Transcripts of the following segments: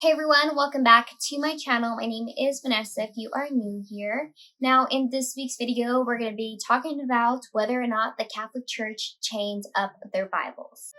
Hey everyone, welcome back to my channel. My name is Vanessa if you are new here. Now in this week's video, we're going to be talking about whether or not the Catholic Church chained up their Bibles.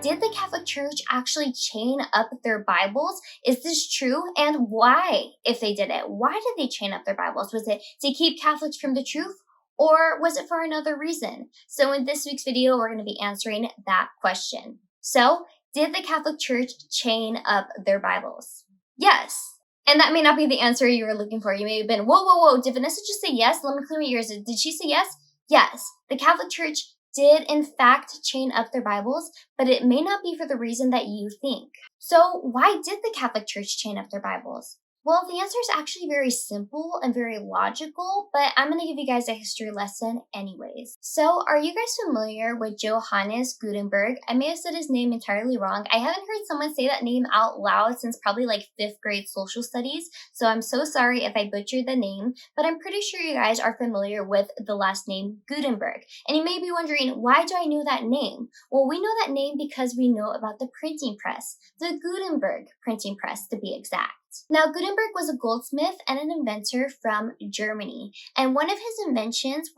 Did the Catholic Church actually chain up their Bibles? Is this true? And why, if they did it? Why did they chain up their Bibles? Was it to keep Catholics from the truth? Or was it for another reason? So in this week's video, we're going to be answering that question. So, did the Catholic Church chain up their Bibles? Yes. And that may not be the answer you were looking for. You may have been, whoa. Did Vanessa just say yes? Let me clear my ears. Did she say yes? Yes. The Catholic Church did in fact chain up their Bibles, but it may not be for the reason that you think. So why did the Catholic Church chain up their Bibles? Well, the answer is actually very simple and very logical, but I'm going to give you guys a history lesson anyways. So, are you guys familiar with Johannes Gutenberg? I may have said his name entirely wrong. I haven't heard someone say that name out loud since probably like 5th grade social studies, so I'm so sorry if I butchered the name, but I'm pretty sure you guys are familiar with the last name Gutenberg. And you may be wondering, why do I know that name? Well, we know that name because we know about the printing press, the Gutenberg printing press to be exact. Now, Gutenberg was a goldsmith and an inventor from Germany, and one of the inventions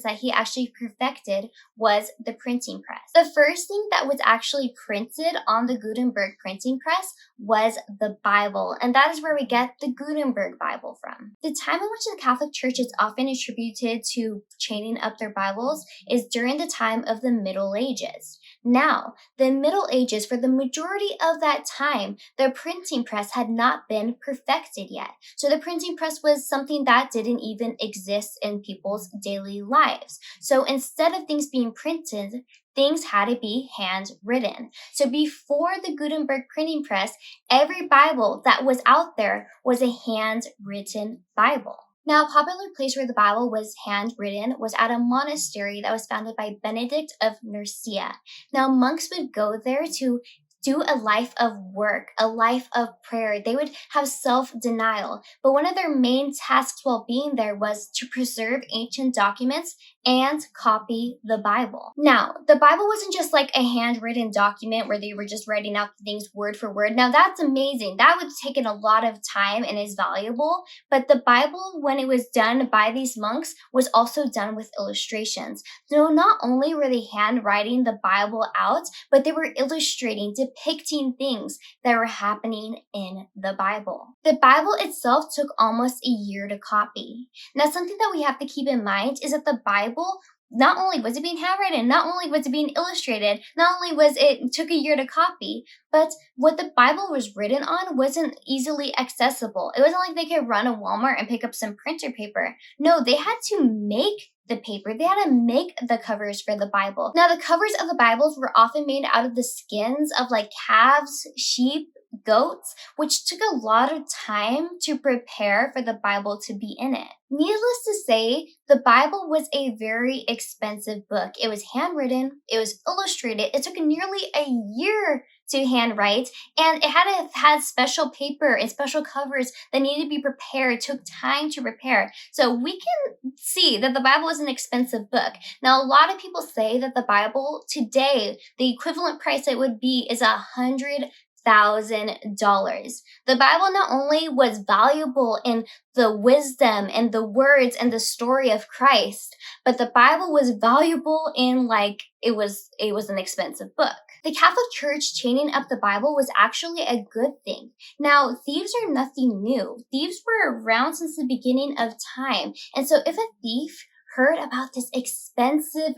that he actually perfected was the printing press. The first thing that was actually printed on the Gutenberg printing press was the Bible, and that is where we get the Gutenberg Bible from. The time in which the Catholic Church is often attributed to chaining up their Bibles is during the time of the Middle Ages. Now, the Middle Ages, for the majority of that time, the printing press had not been perfected yet. So the printing press was something that didn't even exist in people's daily lives. So instead of things being printed, things had to be handwritten. So before the Gutenberg printing press, every Bible that was out there was a handwritten Bible. Now, a popular place where the Bible was handwritten was at a monastery that was founded by Benedict of Nursia. Now, monks would go there to do a life of work, a life of prayer. They would have self-denial. But one of their main tasks while being there was to preserve ancient documents and copy the Bible. Now, the Bible wasn't just like a handwritten document where they were just writing out things word for word. Now, that's amazing. That would have taken a lot of time and is valuable. But the Bible, when it was done by these monks, was also done with illustrations. So not only were they handwriting the Bible out, but they were illustrating, depicting things that were happening in the Bible. The Bible itself took almost a year to copy. Now, something that we have to keep in mind is that the Bible, not only was it being handwritten, not only was it being illustrated, not only was it took a year to copy, but what the Bible was written on wasn't easily accessible. It wasn't like they could run a Walmart and pick up some printer paper. No, they had to make the paper. They had to make the covers for the Bible. Now, the covers of the Bibles were often made out of the skins of like calves, sheep, goats, which took a lot of time to prepare for the Bible to be in it. Needless to say, the Bible was a very expensive book. It was handwritten, it was illustrated, it took nearly a year to handwrite, and it had to have special paper and special covers that needed to be prepared. It took time to prepare. So we can see that the Bible is an expensive book. Now, a lot of people say that the Bible today, the equivalent price it would be is $100,000. The Bible not only was valuable in the wisdom and the words and the story of Christ, but the Bible was valuable in it was an expensive book. The Catholic Church chaining up the Bible was actually a good thing. Now, thieves are nothing new. Thieves were around since the beginning of time. And so if a thief heard about this expensive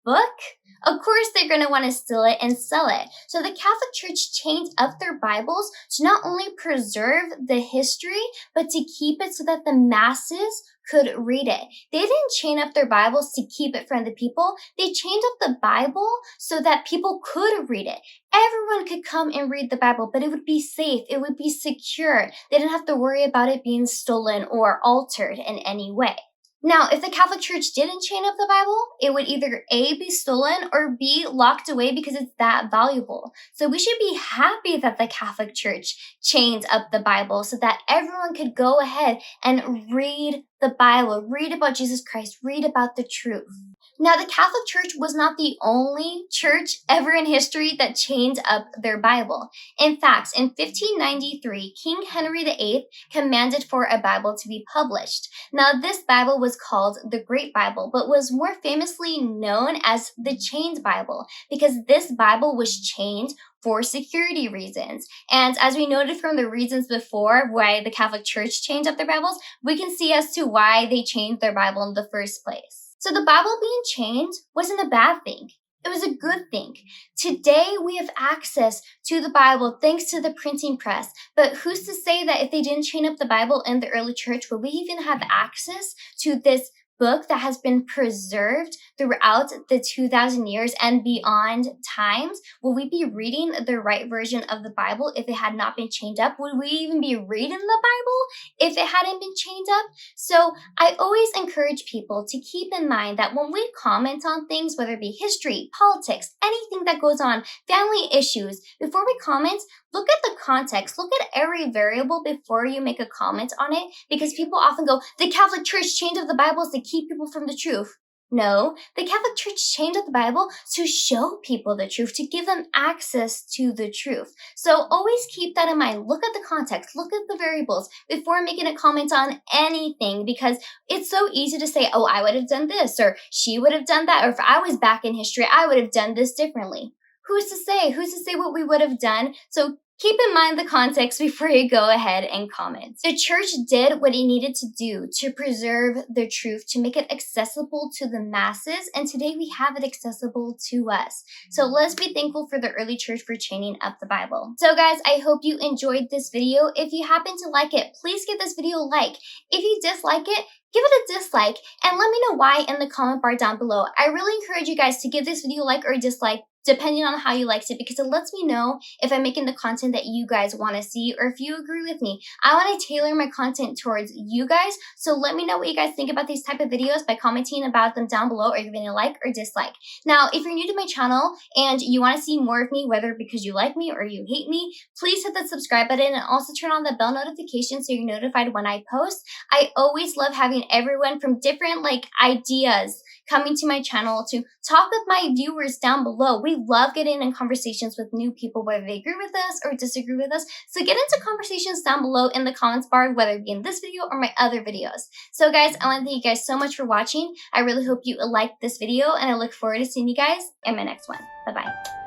book, of course they're going to want to steal it and sell it. So the Catholic Church chained up their Bibles to not only preserve the history, but to keep it so that the masses could read it. They didn't chain up their Bibles to keep it from the people. They chained up the Bible so that people could read it. Everyone could come and read the Bible, but it would be safe. It would be secure. They didn't have to worry about it being stolen or altered in any way. Now, if the Catholic Church didn't chain up the Bible, it would either A, be stolen or B, locked away because it's that valuable. So we should be happy that the Catholic Church chained up the Bible so that everyone could go ahead and read the Bible, read about Jesus Christ, read about the truth. Now, the Catholic Church was not the only church ever in history that chained up their Bible. In fact, in 1593, King Henry VIII commanded for a Bible to be published. Now, this Bible was called the Great Bible, but was more famously known as the Chained Bible because this Bible was chained for security reasons. And as we noted from the reasons before why the Catholic Church chained up their Bibles, we can see as to why they chained their Bible in the first place. So the Bible being chained wasn't a bad thing. It was a good thing. Today, we have access to the Bible thanks to the printing press. But who's to say that if they didn't chain up the Bible in the early church, would we even have access to this book that has been preserved throughout the 2,000 years and beyond times? Will we be reading the right version of the Bible if it had not been chained up? Would we even be reading the Bible if it hadn't been chained up? So I always encourage people to keep in mind that when we comment on things, whether it be history, politics, anything that goes on, family issues, before we comment, look at the context, look at every variable before you make a comment on it, because people often go, the Catholic Church chained up the Bibles to keep people from the truth. No, the Catholic Church chained up the Bible to show people the truth, to give them access to the truth. So always keep that in mind. Look at the context, look at the variables before making a comment on anything, because it's so easy to say, oh, I would have done this, or she would have done that, or if I was back in history, I would have done this differently. Who's to say? Who's to say what we would have done? So keep in mind the context before you go ahead and comment. The church did what it needed to do to preserve the truth, to make it accessible to the masses, and today we have it accessible to us. So let's be thankful for the early church for chaining up the Bible. So guys, I hope you enjoyed this video. If you happen to like it, please give this video a like. If you dislike it, give it a dislike, and let me know why in the comment bar down below. I really encourage you guys to give this video a like or a dislike, depending on how you liked it, because it lets me know if I'm making the content that you guys want to see or if you agree with me. I want to tailor my content towards you guys, so let me know what you guys think about these type of videos by commenting about them down below or giving a like or dislike. Now, if you're new to my channel and you want to see more of me, whether because you like me or you hate me, please hit the subscribe button and also turn on the bell notification so you're notified when I post. I always love having everyone from different ideas coming to my channel to talk with my viewers down below. We love getting in conversations with new people, whether they agree with us or disagree with us. So get into conversations down below in the comments bar, whether it be in this video or my other videos. So guys, I want to thank you guys so much for watching. I really hope you liked this video, and I look forward to seeing you guys in my next one. Bye-bye.